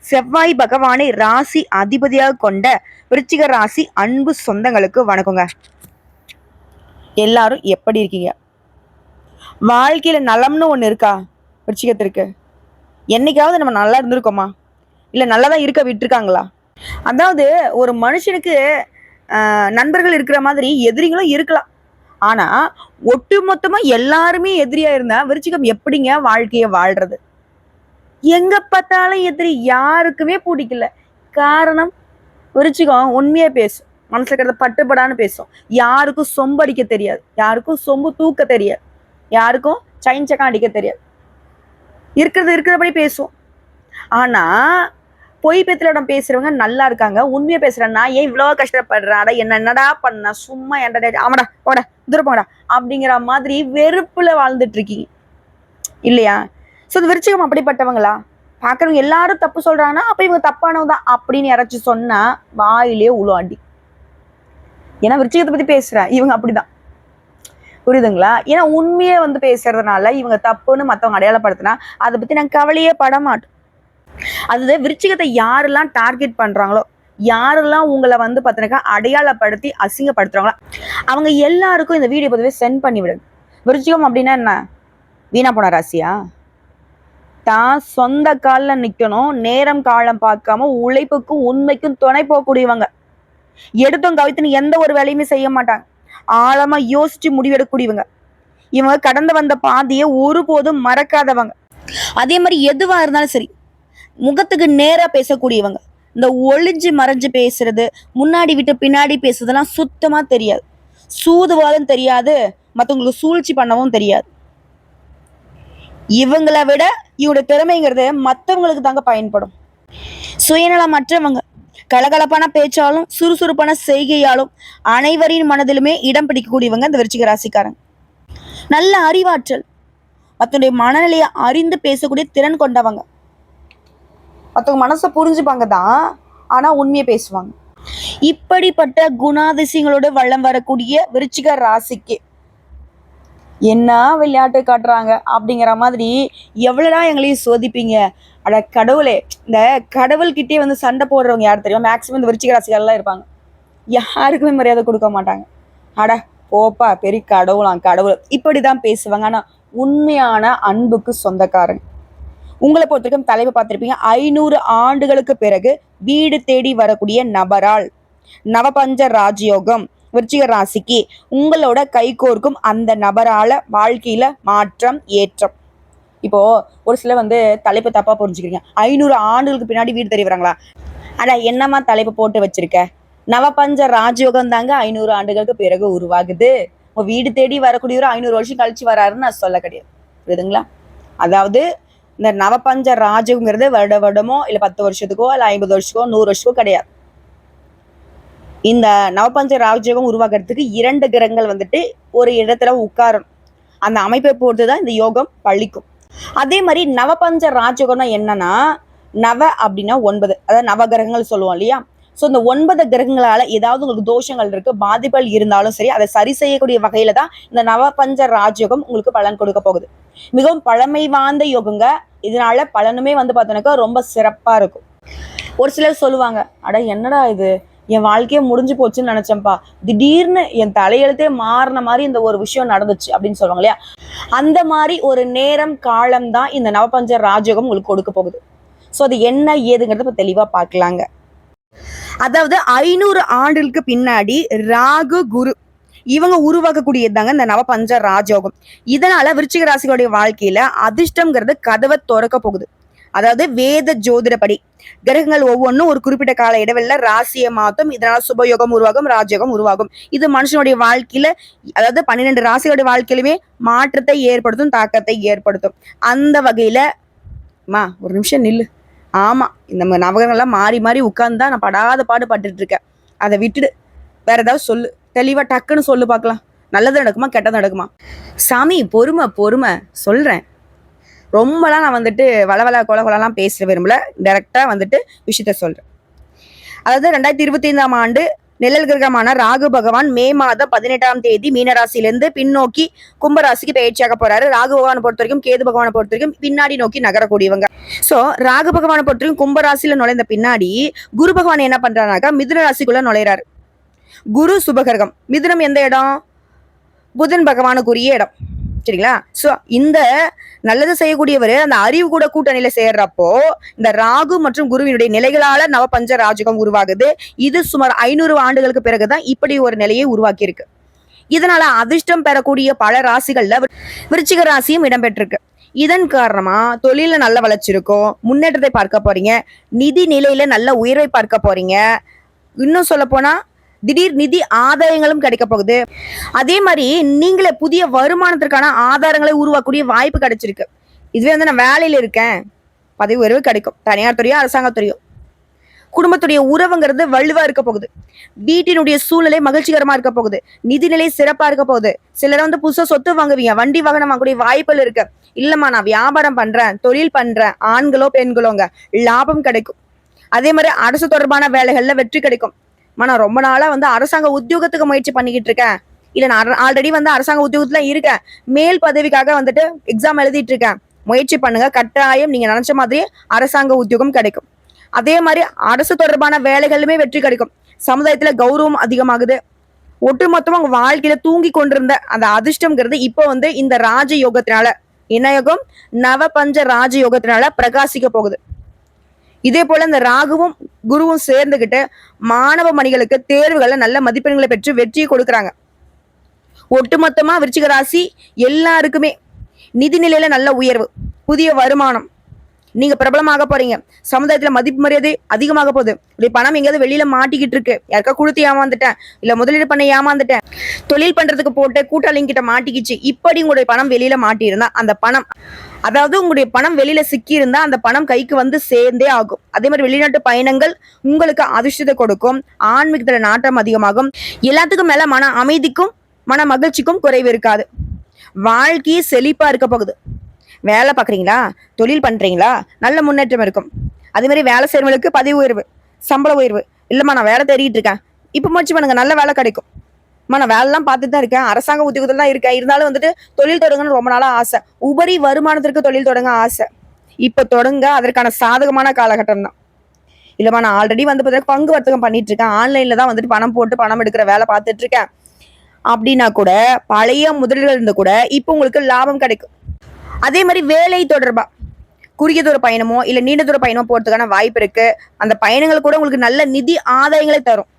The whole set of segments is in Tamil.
செவ்வாய் பகவானை ராசி அதிபதியாக கொண்ட விருச்சிக ராசி அன்பு சொந்தங்களுக்கு வணக்கங்க. எல்லாரும் எப்படி இருக்கீங்க? வாழ்க்கையில நலம்னு ஒண்ணு இருக்கா? விருச்சிகத்திற்கு என்னைக்காவது நம்ம நல்லா இருந்திருக்கோமா? இல்ல நல்லாதான் இருக்க விட்டுருக்காங்களா? அதாவது ஒரு மனுஷனுக்கு நண்பர்கள் இருக்கிற மாதிரி எதிரிகளும் இருக்கலாம். ஆனா ஒட்டுமொத்தமா எல்லாருமே எதிரியா இருந்தா விருச்சிகம் எப்படிங்க வாழ்க்கைய வாழ்றது? எங்க பார்த்தாலும் எதிரி, யாருக்குமே பிடிக்கல. காரணம், விருச்சிகம் உண்மையா பேசும், மனசுல இருக்கிறத பட்டுப்படான்னு பேசும். யாருக்கும் சொம்பு அடிக்க தெரியாது, யாருக்கும் சொம்பு தூக்க தெரியாது, யாருக்கும் சைன் சக்கா அடிக்க தெரியாது. இருக்கிறபடி பேசும். ஆனா பொய் பேத்திலிடம் பேசுறவங்க நல்லா இருக்காங்க. உண்மையா பேசுறேன், நான் ஏன் இவ்வளவு கஷ்டப்படுறேன், அட என்னடா பண்ண, சும்மா என்னடா ஆமாடா போட துரப்போடா அப்படிங்கிற மாதிரி வெறுப்புல வாழ்ந்துட்டு இருக்கீங்க இல்லையா? ஸோ இந்த விருச்சிகம் அப்படிப்பட்டவங்களா? பார்க்குறவங்க எல்லாரும் தப்பு சொல்றாங்கன்னா அப்ப இவங்க தப்பானவங்க தான் அப்படின்னு யாராச்சும் சொன்னா வாயிலே உழுவாண்டி. ஏன்னா விருச்சிகத்தை பத்தி பேசுறேன், இவங்க அப்படிதான், புரியுதுங்களா? ஏன்னா உண்மையே பேசுறதுனால இவங்க தப்புன்னு மற்றவங்க அடையாளப்படுத்தினா அதை பத்தி நான் கவலையே பட மாட்டோம். அது விருச்சிகத்தை யாரெல்லாம் டார்கெட் பண்றாங்களோ, யாரெல்லாம் உங்களை பார்த்தீங்கன்னாக்கா அடையாளப்படுத்தி அசிங்கப்படுத்துறாங்களோ அவங்க எல்லாருக்கும் இந்த வீடியோ பொதுவே சென்ட் பண்ணி விடுங்க. விருச்சிகம் அப்படின்னா என்ன? வீணா போன ராசியா? தான் சொந்த காலில் நிக்கணும், நேரம் காலம் பார்க்காம உழைப்புக்கும் உண்மைக்கும் துணை போகக்கூடியவங்க. எடுத்தும் கவித்துன்னு எந்த ஒரு வேலையுமே செய்ய மாட்டாங்க. ஆழமா யோசிச்சு முடிவெடுக்கக்கூடியவங்க. இவங்க கடந்து வந்த பாதையை ஒருபோதும் மறக்காதவங்க. அதே மாதிரி எதுவா இருந்தாலும் சரி முகத்துக்கு நேரா பேசக்கூடியவங்க. இந்த ஒளிஞ்சு மறைஞ்சு பேசுறது, முன்னாடி விட்டு பின்னாடி பேசுறதெல்லாம் சுத்தமா தெரியாது. சூதுவாதம் தெரியாது, மற்றவங்களுக்கு சூழ்ச்சி பண்ணவும் தெரியாது. இவங்களை விட இவங்களுடைய திறமைங்கிறது மற்றவங்களுக்கு தாங்க பயன்படும். சுயநலமற்றவங்க. கலகலப்பான பேச்சாலும் சுறுசுறுப்பான செய்கையாலும் அனைவரின் மனதிலுமே இடம் பிடிக்கக்கூடியவங்க இந்த விருச்சிக ராசிக்காரங்க. நல்ல அறிவாற்றல், மற்றவங்களுடைய மனநிலையை அறிந்து பேசக்கூடிய திறன் கொண்டவங்க. மற்றவங்க மனசை புரிஞ்சுப்பாங்க தான், ஆனா உண்மையை பேசுவாங்க. இப்படிப்பட்ட குணாதிசயங்களோடு வளம் வரக்கூடிய விருச்சிக ராசிக்கு என்ன விளையாட்டு காட்டுறாங்க அப்படிங்கிற மாதிரி எவ்வளோடா எங்களையும் சோதிப்பீங்க. அட கடவுளே, இந்த கடவுள்கிட்டே சண்டை போடுறவங்க யார் தெரியும்? மேக்சிமம் இந்த விருச்சிக ராசிகள்லாம் இருப்பாங்க. யாருக்குமே மரியாதை கொடுக்க மாட்டாங்க. அட போப்பா பெரிய கடவுளாம் கடவுள், இப்படிதான் பேசுவாங்க. ஆனா உண்மையான அன்புக்கு சொந்தக்காரங்க. உங்களை பொறுத்தவரைக்கும் தலைவை பார்த்திருப்பீங்க. 500 ஆண்டுகளுக்கு பிறகு வீடு தேடி வரக்கூடிய நபரால் நவபஞ்ச ராஜயோகம் விருச்சிக ராசிக்கு உங்களோட கைகோர்க்கும் அந்த நபரால வாழ்க்கையில மாற்றம் ஏற்றம். இப்போ ஒரு சில தலைப்பு தப்பா புரிஞ்சுக்கிறீங்க. 500 ஆண்டுகளுக்கு பின்னாடி வீடு தேடி வராங்களா? அட என்னமா தலைப்பு போட்டு வச்சிருக்க? நவபஞ்ச ராஜயோகம் தாங்க 500 ஆண்டுகளுக்கு பிறகு உருவாகுது. வீடு தேடி வரக்கூடியவர் 500 வருஷம் கழிச்சு வராருன்னு நான் சொல்ல கிடையாது, புரியுதுங்களா? அதாவது இந்த நவபஞ்ச ராஜயோகங்கிறது வருடமோ இல்ல 10 வருஷத்துக்கோ இல்ல 50 வருஷத்துக்கோ 100 வருஷத்துக்கோ கிடையாது. இந்த நவபஞ்ச ராஜயோகம் உருவாக்குறதுக்கு 2 கிரகங்கள் ஒரு இடத்துல உட்காரணும். அந்த அமைப்பை பொறுத்துதான் இந்த யோகம் பழிக்கும். அதே மாதிரி நவபஞ்ச ராஜயோகம்னா என்னன்னா, நவ அப்படின்னா 9, அதாவது நவகிரகங்கள் சொல்லுவோம் இல்லையா? ஸோ இந்த 9 கிரகங்களால ஏதாவது உங்களுக்கு தோஷங்கள் இருக்கு, பாதிப்புகள் இருந்தாலும் சரி, அதை சரி செய்யக்கூடிய வகையில தான் இந்த நவபஞ்ச ராஜயோகம் உங்களுக்கு பலன் கொடுக்க போகுது. மிகவும் பழமை வாய்ந்த யோகங்க. இதனால பலனுமே பார்த்தோன்னாக்கா ரொம்ப சிறப்பா இருக்கும். ஒரு சிலர் சொல்லுவாங்க, அட என்னடா இது, என் வாழ்க்கையே முடிஞ்சு போச்சுன்னு நினைச்சேன்ப்பா, திடீர்னு என் தலையெழுத்தே மாறின மாதிரி இந்த ஒரு விஷயம் நடந்துச்சு அப்படின்னு சொல்லுவாங்க இல்லையா? அந்த மாதிரி ஒரு நேரம் காலம் தான் இந்த நவபஞ்ச ராஜயோகம் உங்களுக்கு கொடுக்க போகுது. ஸோ அது என்ன ஏதுங்கிறத இப்போ தெளிவா பார்க்கலாங்க. அதாவது 500 ஆண்டுகளுக்கு பின்னாடி ராகு குரு இவங்க உருவாக்கக்கூடியதுதாங்க இந்த நவபஞ்ச ராஜயோகம். இதனால விருச்சிக ராசிகளுடைய வாழ்க்கையில அதிர்ஷ்டம்ங்கிறது கதவை திறக்க போகுது. அதாவது வேத ஜோதிடப்படி கிரகங்கள் ஒவ்வொன்றும் ஒரு குறிப்பிட்ட கால இடைவெளியில ராசியை மாத்தும். இதனால சுபயோகம் உருவாகும், ராஜயோகம் உருவாகும். இது மனுஷனுடைய வாழ்க்கையில, அதாவது 12 ராசிகளுடைய வாழ்க்கையிலுமே மாற்றத்தை ஏற்படுத்தும், தாக்கத்தை ஏற்படுத்தும். அந்த வகையில ஒரு நிமிஷம் நில்லு. ஆமா, இந்த நவகங்கள்லாம் மாறி மாறி உட்கார்ந்துதான் நான் படாத பாடு பட்டுட்டு இருக்கேன். அதை விட்டுடு, வேற ஏதாவது சொல்லு, தெளிவா டக்குன்னு சொல்லு பார்க்கலாம். நல்லது நடக்குமா கெட்டது நடக்குமா? சாமி பொறுமை பொறுமை சொல்றேன். ரொம்பலாம் நான் வளவள பேச விரும்பல. டைரக்டா விஷயத்த சொல்றேன். அதாவது 2025ஆம் ஆண்டு நிழல் கிரகமான ராகு பகவான் மே மாதம் 18ஆம் தேதி மீனராசியிலிருந்து பின்னோக்கி கும்பராசிக்கு பயிற்சியாக போறாரு. ராகு பகவானை பொறுத்த வரைக்கும், கேது பகவானை பொறுத்த வரைக்கும் பின்னாடி நோக்கி நகரக்கூடியவங்க. சோ ராகு பகவானை பொறுத்த வரைக்கும் கும்பராசியில நுழைந்த பின்னாடி குரு பகவான் என்ன பண்றாருனாக்கா மிதுன ராசிக்குள்ள நுழைறாரு. குரு சுபகிரகம். மிதுனம் எந்த இடம்? புதன் பகவானுக்குரிய இடம். சரிங்களா? சோ இந்த நல்லது செய்யக்கூடியவர் அந்த அறிவு கூட கூட்டணியில சேர்றப்போ இந்த ராகு மற்றும் குருவினுடைய நிலைகளால நவபஞ்ச ராஜகம் உருவாகுது. இது சுமார் 500 ஆண்டுகளுக்கு பிறகுதான் இப்படி ஒரு நிலையை உருவாக்கி இருக்கு. இதனால அதிர்ஷ்டம் பெறக்கூடிய பல ராசிகள்ல விருச்சிக ராசியும் இடம்பெற்றிருக்கு. இதன் காரணமா தொழில நல்ல வளர்ச்சி இருக்கும், முன்னேற்றத்தை பார்க்க போறீங்க, நிதி நிலையில நல்ல உயர்வை பார்க்க போறீங்க. இன்னும் சொல்ல போனா திடீர் நிதி ஆதாயங்களும் கிடைக்க போகுது. அதே மாதிரி நீங்களே புதிய வருமானத்திற்கான ஆதாரங்களை உருவாக்கக்கூடிய வாய்ப்பு கிடைச்சிருக்கு. இதுவே வந்து நான் வேலையில இருக்கேன், பதவி உயர்வு கிடைக்கும். தனியார் துறையோ அரசாங்கத்துறையோ. குடும்பத்துடைய உறவுங்கிறது வலுவா இருக்க போகுது. வீட்டினுடைய சூழ்நிலை மகிழ்ச்சிகரமா இருக்க போகுது. நிதிநிலை சிறப்பா இருக்க போகுது. சிலர் வந்து புதுசா சொத்து வாங்குவீங்க, வண்டி வாகனம் வாங்கக்கூடிய வாய்ப்புகள் இருக்கு. இல்லம்மா நான் வியாபாரம் பண்றேன், தொழில் பண்றேன், ஆண்களோ பெண்களோங்க, லாபம் கிடைக்கும். அதே மாதிரி அரசு தொடர்பான வேலைகள்ல வெற்றி கிடைக்கும். நான் ரொம்ப நாளா வந்து அரசாங்க உத்தியோகத்துக்கு முயற்சி பண்ணிக்கிட்டு இருக்கேன், இல்ல நான் ஆல்ரெடி வந்து அரசாங்க உத்தியோகத்துல இருக்கேன், மேல் பதவிக்காக வந்துட்டு எக்ஸாம் எழுதிட்டு இருக்கேன், முயற்சி பண்ணுங்க, கட்டாயம் நீங்க நினைச்ச மாதிரியே அரசாங்க உத்தியோகம் கிடைக்கும். அதே மாதிரி அரசு தொடர்பான வேலைகளுமே வெற்றி கிடைக்கும். சமுதாயத்துல கௌரவம் அதிகமாகுது. ஒட்டுமொத்தமா உங்க வாழ்க்கையில தூங்கி கொண்டிருந்த அந்த அதிர்ஷ்டம்ங்கிறது இப்போ வந்து இந்த ராஜயோகத்தினால, என்ன யோகம்? நவபஞ்ச ராஜயோகத்தினால பிரகாசிக்க போகுது. இதே போல இந்த ராகுவும் குருவும் சேர்ந்துகிட்டு மாணவ மணிகளுக்கு தேர்வுகள்ல நல்ல மதிப்பெண்களை பெற்று வெற்றியை கொடுக்குறாங்க. ஒட்டுமொத்தமா விருச்சிக ராசி எல்லாருக்குமே நிதி நிலையில நல்ல உயர்வு, புதிய வருமானம், நீங்க பிரபலமாக போறீங்க, சமுதாயத்துல மதிப்பு மரியாதை அதிகமாக போகுது. இப்படி பணம் எங்கேயாவது வெளியில மாட்டிக்கிட்டு இருக்கு, யாருக்கா கொடுத்து ஏமாந்துட்டேன், இல்ல முதலீடு பண்ண ஏமாந்துட்டேன், தொழில் பண்றதுக்கு போட்டு கூட்டாளிங்க கிட்ட மாட்டிக்கிச்சு, இப்படி உங்களுடைய பணம் வெளியில மாட்டியிருந்தா அந்த பணம், அதாவது உங்களுடைய பணம் வெளியில சிக்கி இருந்தா அந்த பணம் கைக்கு வந்து சேர்ந்தே ஆகும். அதே மாதிரி வெளிநாட்டு பயணங்கள் உங்களுக்கு அதிர்ஷ்டத்தை கொடுக்கும். ஆன்மீகத்துல நாட்டம் அதிகமாகும். எல்லாத்துக்கும் மேல மன அமைதிக்கும் மன மகிழ்ச்சிக்கும் குறைவு இருக்காது. வாழ்க்கையே செழிப்பா இருக்க போகுது. வேலை பாக்குறீங்களா, தொழில் பண்றீங்களா, நல்ல முன்னேற்றம் இருக்கும். அதே மாதிரி வேலை செய்யறவங்களுக்கு பதவி உயர்வு, சம்பள உயர்வு. இல்லம்மா நான் வேலை தேடிட்டு இருக்கேன், இப்ப முயற்சி பண்ணுங்க, நல்ல வேலை கிடைக்கும். நான் வேலை எல்லாம் பார்த்துட்டு தான் இருக்கேன், அரசாங்க உத்தியோகத்துல தான் இருக்கேன், இருந்தாலும் வந்துட்டு தொழில் தொடங்கணும்னு ரொம்ப நாளா ஆசை, உபரி வருமானத்திற்கு தொழில் தொடங்க ஆசை, இப்ப தொடங்க அதற்கான சாதகமான காலகட்டம் தான். இல்லம்மா நான் ஆல்ரெடி வந்து பார்த்தீங்கன்னா பங்கு வர்த்தகம் பண்ணிட்டு இருக்கேன், ஆன்லைன்ல தான் வந்துட்டு பணம் போட்டு பணம் எடுக்கிற வேலை பார்த்துட்டு இருக்கேன் அப்படின்னா கூட, பழைய முதலீடுகள் இருந்து கூட இப்போ உங்களுக்கு லாபம் கிடைக்கும். அதே மாதிரி வேலை தொடர்பா குறுகிய தூர பயணமோ இல்ல நீண்ட தூர பயணமோ போறதுக்கான வாய்ப்பு இருக்கு. அந்த பயணங்கள் கூட உங்களுக்கு நல்ல நிதி ஆதாயங்களை தரும்.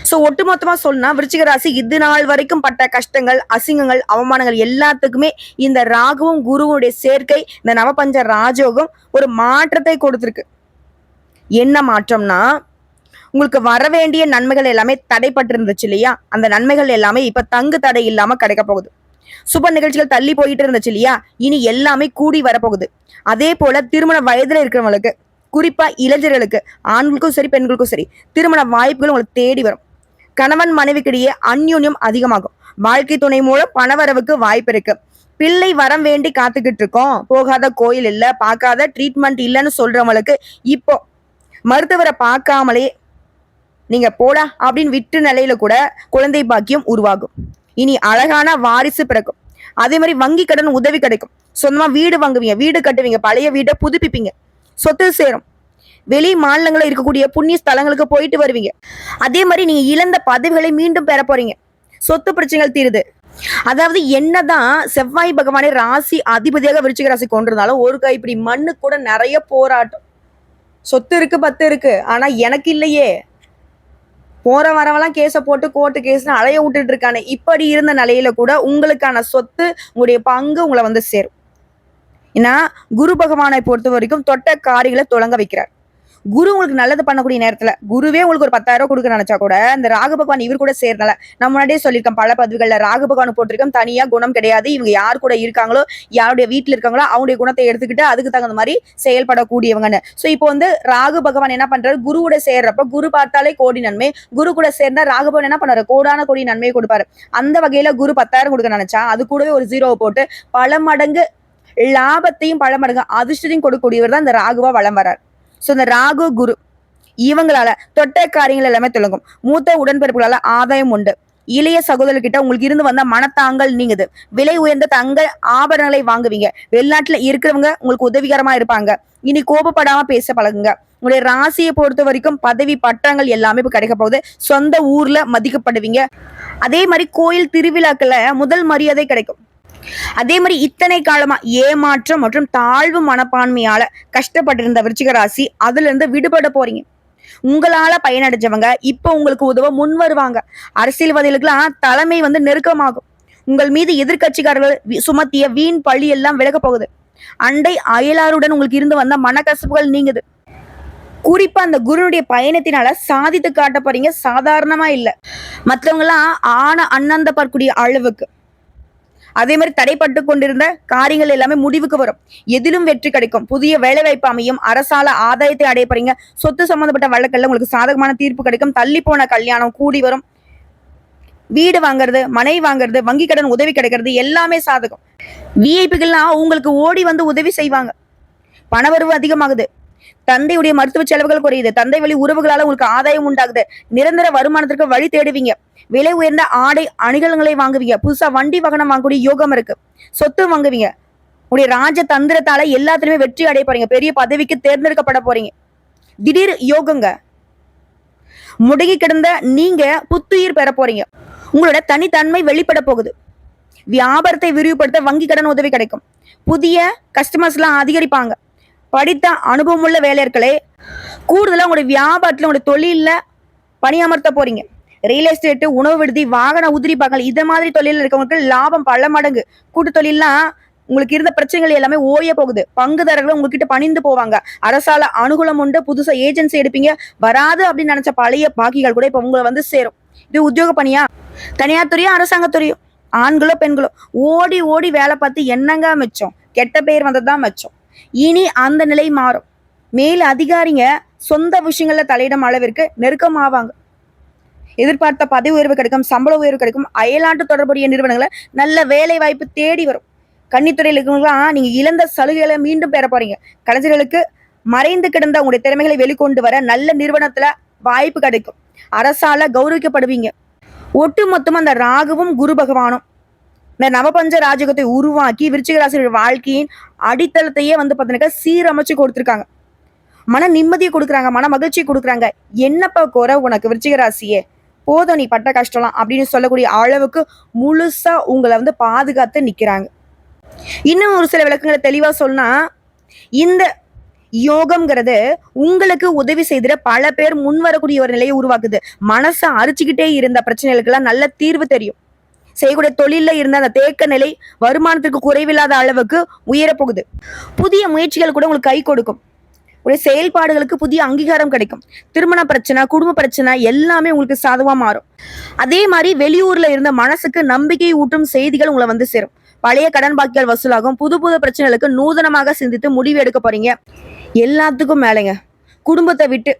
சோ ஒட்டுமொத்தமா சொன்னா விருச்சிக ராசி இது நாள் வரைக்கும் பட்ட கஷ்டங்கள், அசிங்கங்கள், அவமானங்கள் எல்லாத்துக்குமே இந்த ராகுவும் குருவுடைய சேர்க்கை, இந்த நவபஞ்ச ராஜயோகம் ஒரு மாற்றத்தை கொடுத்திருக்கு. என்ன மாற்றம்னா, உங்களுக்கு வர வேண்டிய நன்மைகள் எல்லாமே தடைப்பட்டு இருந்துச்சு இல்லையா, அந்த நன்மைகள் எல்லாமே இப்ப தங்கு தடை இல்லாம கிடைக்க போகுது. சுப நிகழ்ச்சிகள் தள்ளி போயிட்டு இருந்துச்சு இல்லையா, இனி எல்லாமே கூடி வரப்போகுது. அதே போல திருமண வயதுல இருக்கிறவங்களுக்கு, குறிப்பா இளைஞர்களுக்கு, ஆண்களுக்கும் சரி பெண்களுக்கும் சரி, திருமண வாய்ப்புகள் உங்களுக்கு தேடி வரும். கணவன் மனைவிக்கிடையே அந்யோன்யம் அதிகமாகும். வாழ்க்கை துணை மூலம் பணவரவுக்கு வாய்ப்பு இருக்கு. பிள்ளை வரம் வேண்டி காத்துக்கிட்டு இருக்கோம், போகாத கோயில் இல்ல, பார்க்காத ட்ரீட்மெண்ட் இல்லைன்னு சொல்றவங்களுக்கு இப்போ மருத்துவரை பார்க்காமலே நீங்க போடா அப்படின்னு விட்டு நிலையில கூட குழந்தை பாக்கியம் உருவாகும். இனி அழகான வாரிசு பிறக்கும். அதே மாதிரி வங்கி கடன் உதவி கிடைக்கும். சொந்தமா வீடு வாங்குவீங்க, வீடு கட்டுவீங்க, பழைய வீட்டை புதுப்பிப்பீங்க, சொத்து சேரும். வெளி மாநிலங்களில் இருக்கக்கூடிய புண்ணிய ஸ்தலங்களுக்கு போயிட்டு வருவீங்க. அதே மாதிரி நீங்க இழந்த பதவிகளை மீண்டும் பெற போறீங்க. சொத்து பிரச்சனைகள் தீருது. அதாவது என்னதான் செவ்வாய் பகவானே ராசி அதிபதியாக விருச்சிக ராசி கொண்டிருந்தாலும் ஒரு கைப்பிடி மண்ணு கூட நிறைய போராட்டம். சொத்து இருக்கு, பத்து இருக்கு, ஆனா எனக்கு இல்லையே, போற வரவெல்லாம் கேஸ போட்டு கோர்ட்டு கேஸ்னு அலைய விட்டுட்டு இருக்கானே, இப்படி இருந்த நிலையில கூட உங்களுக்கான சொத்து, உங்களுடைய பங்கு உங்களை வந்து சேரும். ஏன்னா குரு பகவானை பொறுத்த வரைக்கும் தொட்ட காரியங்களை தொடங்க வைக்கிறார். குரு உங்களுக்கு நல்லது பண்ணக்கூடிய நேரத்துல, குருவே உங்களுக்கு ஒரு 10,000 ரூபாய் கொடுக்க நினைச்சா கூட இந்த ராகு பகவான் இவர் கூட சேர்னால, நம்ம முன்னாடியே சொல்லியிருக்கோம் பல பதிவுகள்ல, ராகு பகவான் போட்டிருக்கோம் தனியா குணம் கிடையாது. இவங்க யார் கூட இருக்காங்களோ, யாருடைய வீட்டுல இருக்காங்களோ அவங்களுடைய குணத்தை எடுத்துக்கிட்டு அதுக்கு தகுந்த மாதிரி செயல்படக்கூடியவங்கன்னு. சோ இப்போ வந்து ராகு பகவான் என்ன பண்றாரு, குருவோட சேர்றப்ப குரு பார்த்தாலே கோடி நன்மை, குரு கூட சேர்ந்தா ராகு பகவான் என்ன பண்ணாரு, கோடான கோடி நன்மையை கொடுப்பாரு. அந்த வகையில குரு 10,000 கொடுக்க நினைச்சா அது கூடவே ஒரு 0 போட்டு பல மடங்கு லாபத்தையும் பல மடங்கு அதிர்ஷ்டத்தையும் கொடுக்கக்கூடியவர் தான் இந்த ராகுவா வளம் வரார். ஸோ இந்த ராகு குரு இவங்களால தொட்ட காரியங்கள் எல்லாமே தொடங்கும். மூத்த உடன்பிறப்புகளால ஆதாயம் உண்டு. இளைய சகோதரர்கிட்ட உங்களுக்கு இருந்து வந்த மனத்தாங்கல் நீங்குது. விலை உயர்ந்த தங்க ஆபரணங்களை வாங்குவீங்க. வெளிநாட்டுல இருக்கிறவங்க உங்களுக்கு உதவிகரமா இருப்பாங்க. இனி கோபப்படாம பேச பழகுங்க. உங்களுடைய ராசியை பொறுத்த வரைக்கும் பதவி பட்டங்கள் எல்லாமே இப்ப கிடைக்க போகுது. சொந்த ஊர்ல மதிக்கப்படுவீங்க. அதே மாதிரி கோயில் திருவிழாக்கள்ல முதல் மரியாதை கிடைக்கும். அதே மாதிரி இத்தனை காலமா ஏமாற்றம் மற்றும் தாழ்வு மனப்பான்மையால கஷ்டப்பட்டிருந்த விருச்சிக ராசி அதுல இருந்து விடுபட போறீங்க. உங்களால பயனடைஞ்சவங்க இப்ப உங்களுக்கு உதவ முன் வருவாங்க. அரசியல்வாதிகளுக்கெல்லாம் தலைமை நெருக்கமாகும். உங்கள் மீது எதிர்கட்சிக்காரர்கள் சுமத்திய வீண் பழி எல்லாம் விலக போகுது. அண்டை அயலாருடன் உங்களுக்கு இருந்து வந்த மனக்கசப்புகள் நீங்குது. குறிப்பா அந்த குருனுடைய பயணத்தினால சாதித்து காட்ட போறீங்க. சாதாரணமா இல்ல. மற்றவங்க எல்லாம் அண்ணந்த பார்க்கக்கூடிய அளவுக்கு. அதே மாதிரி தடைப்பட்டு கொண்டிருந்த காரியங்கள் எல்லாமே முடிவுக்கு வரும். எதிலும் வெற்றி கிடைக்கும். புதிய வேலை வாய்ப்பு அமையும். அரசால ஆதாயத்தை அடைய போறீங்க. சொத்து சம்பந்தப்பட்ட வழக்கல்ல உங்களுக்கு சாதகமான தீர்ப்பு கிடைக்கும். தள்ளி போன கல்யாணம் கூடி வரும். வீடு வாங்குறது, மனை வாங்குறது, வங்கி கடன் உதவி கிடைக்கிறது எல்லாமே சாதகம். விஐபிகள்லாம் உங்களுக்கு ஓடி உதவி செய்வாங்க. பணவரவு அதிகமாகுது. தந்தையுடைய மருத்துவ செலவுகள் குறையுது. தந்தை வழி உறவுகளால உங்களுக்கு ஆதாயம் உண்டாகுது. நிரந்தர வருமானத்திற்கு வழி தேடுவீங்க. விலை உயர்ந்த ஆடை அணிகலன்களை வாங்குவீங்க. புதுசா வண்டி வாகனம் வாங்கக்கூடிய யோகம் இருக்கு. சொத்து வாங்குவீங்க. உங்களுடைய ராஜ தந்திரத்தால எல்லாத்துலயுமே வெற்றி அடைய போறீங்க. பெரிய பதவிக்கு தேர்ந்தெடுக்கப்பட போறீங்க. திடீர் யோகங்க. முடங்கி கிடந்த நீங்க புத்துயிர் பெற போறீங்க. உங்களோட தனித்தன்மை வெளிப்பட போகுது. வியாபாரத்தை விரிவுபடுத்த வங்கி கடன் உதவி கிடைக்கும். புதிய கஸ்டமர்ஸ் எல்லாம் அதிகரிப்பாங்க. படித்த அனுபவமுள்ள வேலையர்களே கூடுதலா உங்களுடைய வியாபாரத்துல உங்களுடைய தொழில பணியமர்த்த போறீங்க. ரியல் எஸ்டேட், உணவு விடுதி, வாகன உதிரிப்பாகங்கள் இத மாதிரி தொழில இருக்கவங்களுக்கு லாபம் பல மடங்கு. கூட்டு தொழில்லாம் உங்களுக்கு இருந்த பிரச்சனைகள் எல்லாமே ஓய போகுது. பங்குதாரர்கள் உங்ககிட்ட பணிந்து போவாங்க. அரசால அனுகூலம் உண்டு. புதுசா ஏஜென்சி எடுப்பீங்க. வராது அப்படின்னு நினைச்ச பழைய பாக்கிகள் கூட இப்ப உங்களை சேரும். இது உத்தியோக பணியா, தனியார் துறையோ அரசாங்கத்துறையோ, ஆண்களோ பெண்களோ ஓடி ஓடி வேலை பார்த்து என்னங்க மிச்சம்? கெட்ட பெயர் வந்ததுதான் மிச்சம். இனி அந்த நிலை மாறும். மேல் அதிகாரிங்க சொந்த விஷயங்கள்ல தலையிடும் அளவிற்கு நெருக்கமாவாங்க. எதிர்பார்த்த பதவி உயர்வு கிடைக்கும். சம்பள உயர்வு கிடைக்கும். அயல்நாட்டு தொடர்புடைய நிறுவனங்களை நல்ல வேலை வாய்ப்பு தேடி வரும். கன்னித்துறையில் இருக்கவங்களாம் நீங்க இழந்த சலுகைகளை மீண்டும் பெற போறீங்க. கலைஞர்களுக்கு மறைந்து கிடந்த உங்களுடைய திறமைகளை வெளிக்கொண்டு வர நல்ல நிறுவனத்துல வாய்ப்பு கிடைக்கும். அரசால கௌரவிக்கப்படுவீங்க. ஒட்டு மொத்தமா அந்த ராகுவும் குரு பகவானும் இந்த நவபஞ்ச ராஜகத்தை உருவாக்கி விருச்சிக ராசியோட வாழ்க்கையின் அடித்தளத்தையே பார்த்தீங்கன்னா சீரமைச்சு கொடுத்துருக்காங்க. மன நிம்மதியை கொடுக்குறாங்க. மன மகிழ்ச்சியை கொடுக்குறாங்க. என்னப்பா குறை உனக்கு விருச்சிக ராசியே, போதும் நீ பட்ட கஷ்டம்லாம் அப்படின்னு சொல்லக்கூடிய அளவுக்கு முழுசா உங்களை பாதுகாத்து நிக்கிறாங்க. இன்னும் ஒரு சில விளக்கங்களை தெளிவா சொன்னா, இந்த யோகம்ங்கிறது உங்களுக்கு உதவி செய்திட பல பேர் முன் வரக்கூடிய ஒரு நிலையை உருவாக்குது. மனசை அரிச்சுக்கிட்டே இருந்த பிரச்சனைகளுக்கெல்லாம் நல்ல தீர்வு தெரியும். செய்யக்கூடிய தொழில இருந்த அந்த தேக்க நிலை வருமானத்திற்கு குறைவில்லாத அளவுக்கு உயரப்போகுது. புதிய முயற்சிகள் கூட உங்களுக்கு கை கொடுக்கும். உடைய செயல்பாடுகளுக்கு புதிய அங்கீகாரம் கிடைக்கும். திருமண பிரச்சனை, குடும்ப பிரச்சனை எல்லாமே உங்களுக்கு சாதகமா மாறும். அதே மாதிரி வெளியூர்ல இருந்த மனசுக்கு நம்பிக்கை ஊட்டும் செய்திகள் உங்களை சேரும். பழைய கடன் பாக்கிகள் வசூலாகும். புது புது பிரச்சனைகளுக்கு நூதனமாக சிந்தித்து முடிவு எடுக்க போறீங்க. எல்லாத்துக்கும் மேலைங்க, குடும்பத்தை விட்டு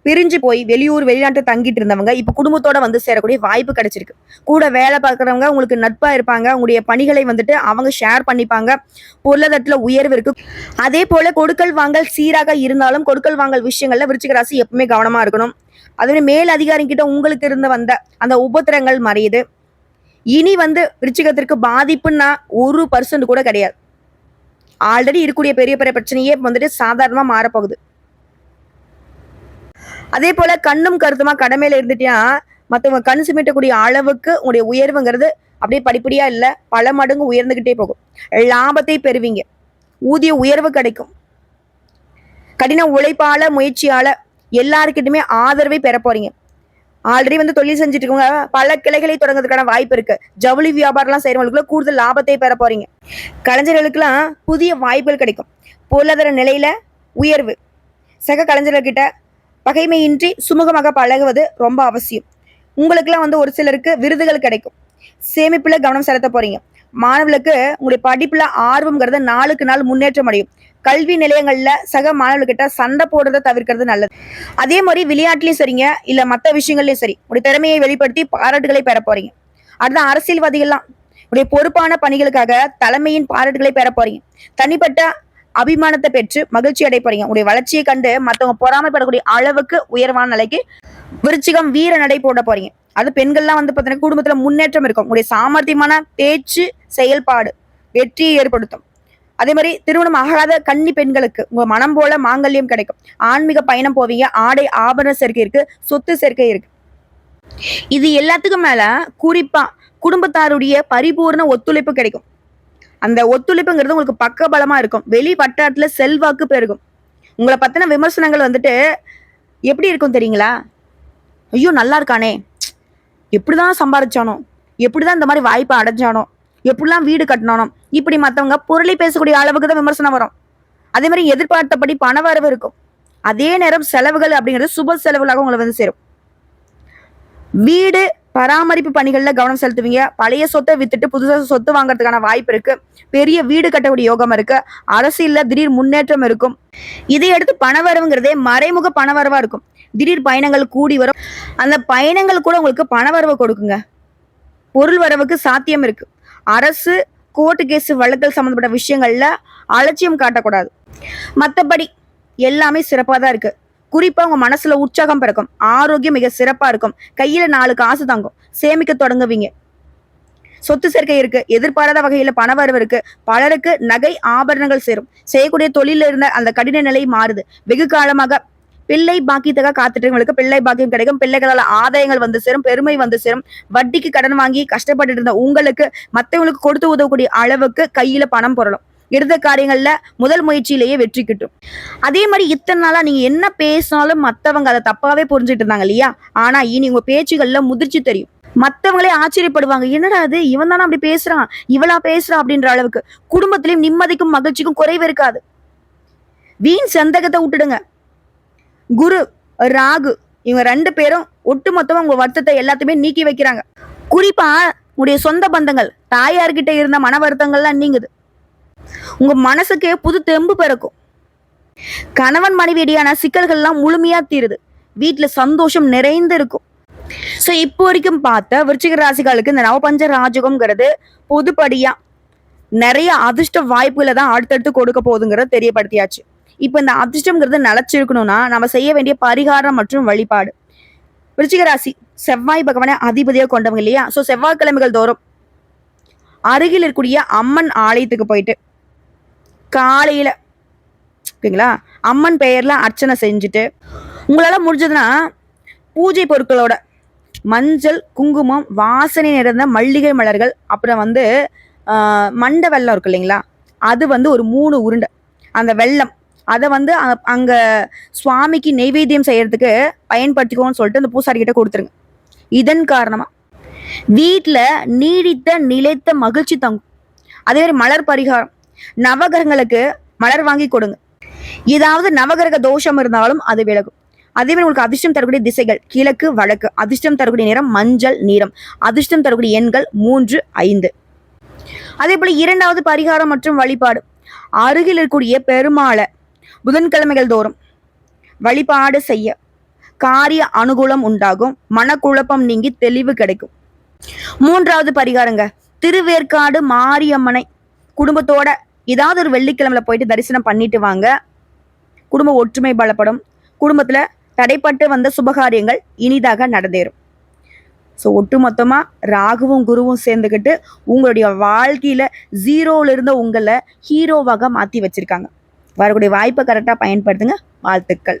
பிரிஞ்சு போய் வெளியூர் வெளிநாட்டு தங்கிட்டு இருந்தவங்க இப்ப குடும்பத்தோட சேரக்கூடிய வாய்ப்பு கிடைச்சிருக்கு. கூட வேலை பார்க்கறவங்க உங்களுக்கு நட்பா இருப்பாங்க. உங்களுடைய பணிகளை அவங்க ஷேர் பண்ணிப்பாங்க. பொருளாதாரத்துல உயர்வு இருக்கு. அதே போல கொடுக்கல் வாங்கல் சீராக இருந்தாலும் கொடுக்கல் வாங்கல் விஷயங்கள்ல விருச்சிக ராசி எப்பவுமே கவனமா இருக்கணும். அதுவே மேல் அதிகாரி கிட்ட உங்களுக்கு இருந்து வந்த அந்த உபத்திரங்கள் மறையுது. இனி விருச்சிகத்திற்கு பாதிப்புன்னா 1% கூட கிடையாது. ஆல்ரெடி இருக்கக்கூடிய பெரிய பெரிய பிரச்சனையே சாதாரணமா மாறப்போகுது. அதே போல கண்ணும் கருத்துமா கடமையில இருந்துட்டா மத்தவங்க கண் சிமிட்டக்கூடிய அளவுக்கு உங்களுடைய உயர்வுங்கிறது அப்படியே படிப்படியா இல்ல, பல மடங்கு உயர்ந்துகிட்டே போகும். லாபத்தை பெறுவீங்க. ஊதிய உயர்வு கிடைக்கும். கடின உழைப்பால முயற்சியால எல்லாருக்கிட்டுமே ஆதரவை பெற போறீங்க. ஆல்ரெடி தொழில் செஞ்சுட்டு இருக்கவங்க பல கிளைகளை தொடங்குறதுக்கான வாய்ப்பு இருக்கு. ஜவுளி வியாபாரம்லாம் செய்யறவங்களுக்குள்ள கூடுதல் லாபத்தை பெற போறீங்க. கலைஞர்களுக்கெல்லாம் புதிய வாய்ப்புகள் கிடைக்கும். பொருளாதார நிலையில உயர்வு. சக கலைஞர்கிட்ட பகைமையின்றி சுமூகமாக பழகுவது ரொம்ப அவசியம். உங்களுக்குலாம் ஒரு சிலருக்கு விருதுகள் கிடைக்கும். சேமிப்புல கவனம் செலுத்த போறீங்க. மாணவர்களுக்கு உங்களுடைய படிப்புல ஆர்வம்ங்கிறத நாளுக்கு நாள் முன்னேற்றம் அடையும். கல்வி நிலையங்கள்ல சக மாணவர்கிட்ட சண்டை போடுறதை தவிர்க்கிறது நல்லது. அதே மாதிரி விளையாட்டுலயும் சரிங்க, இல்ல மற்ற விஷயங்கள்லயும் சரி, உடைய திறமையை வெளிப்படுத்தி பாராட்டுகளை பெற போறீங்க. அடுத்த அரசியல்வாதிகள்லாம் உடைய பொறுப்பான பணிகளுக்காக தலைமையின் பாராட்டுகளை பெற போறீங்க. தனிப்பட்ட அபிமானத்தை பெற்று மகிழ்ச்சி அடைய போறீங்க. உங்களுடைய வளர்ச்சியை கண்டு மத்தவங்க பொறாமைப்படக்கூடிய அளவுக்கு உயர்வான நிலைக்கு விருச்சிகம் வீர நடை போட போறீங்க. அது பெண்கள்லாம் வந்து பாத்தீங்கன்னா குடும்பத்துல முன்னேற்றம் இருக்கும். உங்களுடைய சாமர்த்தியமான பேச்சு செயல்பாடு வெற்றியை ஏற்படுத்தும். அதே மாதிரி திருமணம் ஆகாத கன்னி பெண்களுக்கு உங்க மனம் போல மாங்கல்யம் கிடைக்கும். ஆன்மீக பயணம் போவீங்க. ஆடை ஆபரண சேர்க்கை இருக்கு, சொத்து சேர்க்கை இருக்கு. இது எல்லாத்துக்கும் மேல குறிப்பா குடும்பத்தாருடைய பரிபூர்ண ஒத்துழைப்பு கிடைக்கும். அந்த ஒத்துழைப்புங்கிறது உங்களுக்கு பக்க பலமா இருக்கும். வெளி வட்டாரத்துல செல்வாக்கு பெருகும். உங்களை பத்தின விமர்சனங்கள் வந்துட்டு எப்படி இருக்கும் தெரியுங்களா? ஐயோ நல்லா இருக்கானே, எப்படிதான் சம்பாதிச்சானோ, எப்படிதான் இந்த மாதிரி வாய்ப்பை அடைஞ்சானோ, எப்படிலாம் வீடு கட்டினானோ, இப்படி மற்றவங்க பொருளை பேசக்கூடிய அளவுக்கு தான் விமர்சனம் வரும். அதே மாதிரி எதிர்பார்த்தபடி பண வரவு இருக்கும். அதே நேரம் செலவுகள் அப்படிங்கிறது சுப செலவுகளாக உங்களை வந்து சேரும். வீடு பராமரிப்பு பணிகள்ல கவனம் செலுத்துவீங்க. பழைய சொத்தை வித்துட்டு புதுசாக சொத்து வாங்குறதுக்கான வாய்ப்பு இருக்கு. பெரிய வீடு கட்டக்கூடிய யோகம் இருக்கு. அரசியல்ல திடீர் முன்னேற்றம் இருக்கும். இதை அடுத்து பணவரவுங்கிறதே மறைமுக பணவரவா இருக்கும். திடீர் பயணங்கள் கூடி வரும். அந்த பயணங்கள் கூட உங்களுக்கு பணவரவு கொடுக்குங்க. பொருள் வரவுக்கு சாத்தியம் இருக்கு. அரசு கோர்ட்டு கேஸ் வழக்கல் சம்பந்தப்பட்ட விஷயங்கள்ல அலட்சியம் காட்டக்கூடாது. மற்றபடி எல்லாமே சிறப்பாக தான் இருக்கு. குறிப்பா உங்க மனசுல உற்சாகம் பிறக்கும். ஆரோக்கியம் மிக சிறப்பா இருக்கும். கையில 4 காசு தாங்கும். சேமிக்க தொடங்குவீங்க. சொத்து சேர்க்கை இருக்கு. எதிர்பாராத வகையில பணவரவு இருக்கு. பலருக்கு நகை ஆபரணங்கள் சேரும். செய்யக்கூடிய தொழில இருந்த அந்த கடின நிலை மாறுது. வெகு காலமாக பிள்ளை பாக்கியத்துக்காக காத்துட்டு பிள்ளை பாக்கியம் கிடைக்கும். பிள்ளைகளால ஆதாயங்கள் வந்து சேரும். பெருமை வந்து சேரும். வட்டிக்கு கடன் வாங்கி கஷ்டப்பட்டு இருந்த உங்களுக்கு மற்றவங்களுக்கு கொடுத்து உதவக்கூடிய அளவுக்கு கையில பணம் புரளும். எடுத்த காரியங்கள்ல முதல் முயற்சியிலேயே வெற்றி கிட்டும். அதே மாதிரி இத்தனை நாளா நீங்க என்ன பேசினாலும் மத்தவங்க அதை தப்பாவே புரிஞ்சுட்டு இருந்தாங்க இல்லையா? ஆனா இனி உங்க பேச்சுகள்ல முதிர்ச்சி தெரியும். மத்தவங்களே ஆச்சரியப்படுவாங்க. என்னடா அது, இவன் தானே அப்படி பேசுறான், இவளா பேசுறான் அப்படின்ற அளவுக்கு. குடும்பத்திலையும் நிம்மதிக்கும் மகிழ்ச்சிக்கும் குறைவு இருக்காது. வீண் சந்தேகத்தை விட்டுடுங்க. குரு ராகு இவங்க 2 பேரும் ஒட்டுமொத்தமா உங்க வருத்தத்தை எல்லாத்தையுமே நீக்கி வைக்கிறாங்க. குறிப்பா உங்களுடைய சொந்த பந்தங்கள் தாயார்கிட்ட இருந்த மன வருத்தங்கள்லாம் நீங்குது. உங்க மனசுக்கு புது தெம்பு பிறக்கும். கணவன் மனைவியான சிக்கல்கள்லாம் முழுமையா தீருது. வீட்டுல சந்தோஷம் நிறைந்து இருக்கும். சோ இப்போ வரைக்கும் பார்த்த விருச்சிக ராசிகளுக்கு இந்த நவபஞ்ச ராஜகம்ங்கிறது பொதுப்படியா நிறைய அதிர்ஷ்ட வாய்ப்புகளை தான் அடுத்தடுத்து கொடுக்க போகுதுங்கிறத தெரியப்படுத்தியாச்சு. இப்ப இந்த அதிர்ஷ்டம்ங்கிறது நிலைச்சிருக்கணும்னா நம்ம செய்ய வேண்டிய பரிகாரம் மற்றும் வழிபாடு. விருச்சிக ராசி செவ்வாய் பகவானை அதிபதியாக கொண்டவங்க இல்லையா? சோ செவ்வாய்க்கிழமைகள் தோறும் அருகில் இருக்கக்கூடிய அம்மன் ஆலயத்துக்கு போயிட்டு காலையில ஓகேங்களா அம்மன் பெயர்ல அர்ச்சனை செஞ்சுட்டு, உங்களால முடிஞ்சதுன்னா பூஜை பொருட்களோட மஞ்சள் குங்குமம் வாசனை நிறைந்த மல்லிகை மலர்கள், அப்புறம் வந்து மண்டை வெல்லம் இருக்கு இல்லைங்களா, அது வந்து ஒரு 3 உருண்டை, அந்த வெல்லம் அதை வந்து அங்க சுவாமிக்கு நெய்வேத்தியம் செய்யறதுக்கு பயன்படுத்திக்கோன்னு சொல்லிட்டு அந்த பூசாரி கிட்ட கொடுத்துருங்க. இதன் காரணமா வீட்டுல நீடித்த நிலைத்த மகிழ்ச்சி தங்கும். அதே மாதிரி மலர் பரிகாரம், நவகிரகங்களுக்கு மலர் வாங்கி கொடுங்க. ஏதாவது நவகிரக தோஷம் இருந்தாலும் அது விலகும். அதே மாதிரி உங்களுக்கு அதிர்ஷ்டம் தரக்கூடிய திசைகள் கிழக்கு வடக்கு. அதிர்ஷ்டம் தரக்கூடிய நிறம் மஞ்சள் நிறம். அதிர்ஷ்டம் தரக்கூடிய எண்கள் 3, 5. அதே போல 2வது பரிகாரம் மற்றும் வழிபாடு, அருகில் இருக்கக்கூடிய பெருமாளை புதன்கிழமைகள் தோறும் வழிபாடு செய்ய காரிய அனுகூலம் உண்டாகும். மனக்குழப்பம் நீங்கி தெளிவு கிடைக்கும். 3வது பரிகாரங்க, திருவேற்காடு மாரியம்மனை குடும்பத்தோட ஏதாவது ஒரு வெள்ளிக்கிழமையில போயிட்டு தரிசனம் பண்ணிட்டு வாங்க. குடும்ப ஒற்றுமை பலப்படும். குடும்பத்துல தடைப்பட்டு வந்த சுபகாரியங்கள் இனிதாக நடந்தேறும். ஸோ ஒட்டுமொத்தமா ராகுவும் குருவும் சேர்ந்துக்கிட்டு உங்களுடைய வாழ்க்கையில 0ல இருந்த உங்களை ஹீரோவாக மாத்தி வச்சிருக்காங்க. வரக்கூடிய வாய்ப்பை கரெக்டா பயன்படுத்துங்க. வாழ்த்துக்கள்.